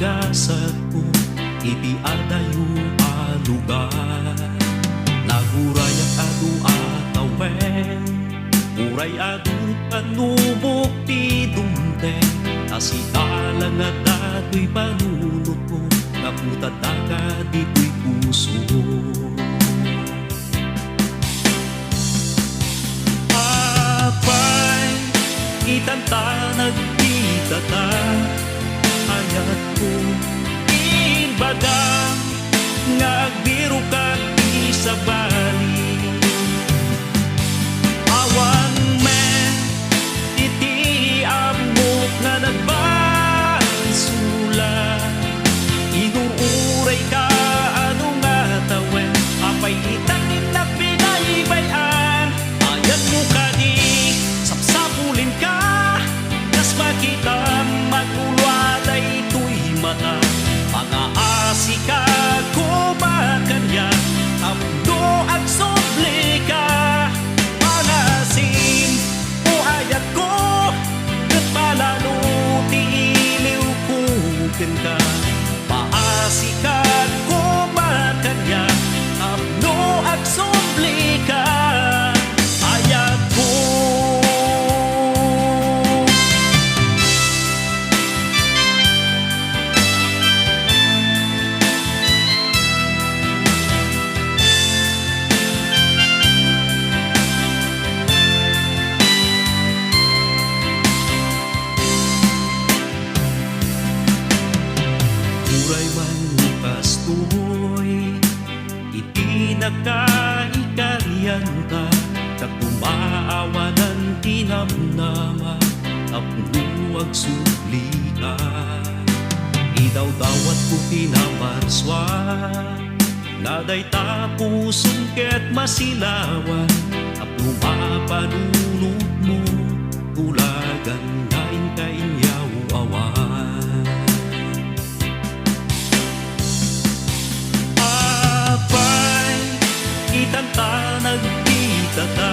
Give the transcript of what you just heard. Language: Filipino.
nagasat ko, iti adayo a lugar. Naguray at adu atawen, uray adu panubok ti dumte, asitalang at dato'y panunot ko, naputad na ka dito'y puso. Apay, itanta nagkita ta, ayat ko ibaga, nga agbiro ka di sa bali. Awan men, iti amok nga nagbansula, inuuray ka ano nga tawen, apay itanin na pinaybayan. Ayat mo ka di, sapsapulin ka, kas makita magulwaday ito'y mata. Mga asika ko makanya, amdo at soble ka. Panasin o ayat ko, kat palalo ti iliw ko ganda. Paasika ko makanya, amdo at soble ka. Ayat ko. Uray man kastoy, iti nakaikarian ka, kakumaawanan tinamnama, apno agsubli ka. Idaw-dawat ko pinaparswa, naday tapusong ket masilawan, apno mapanunod mo, tulagan ngayon kainyaw awan. Itanta nagkita ta,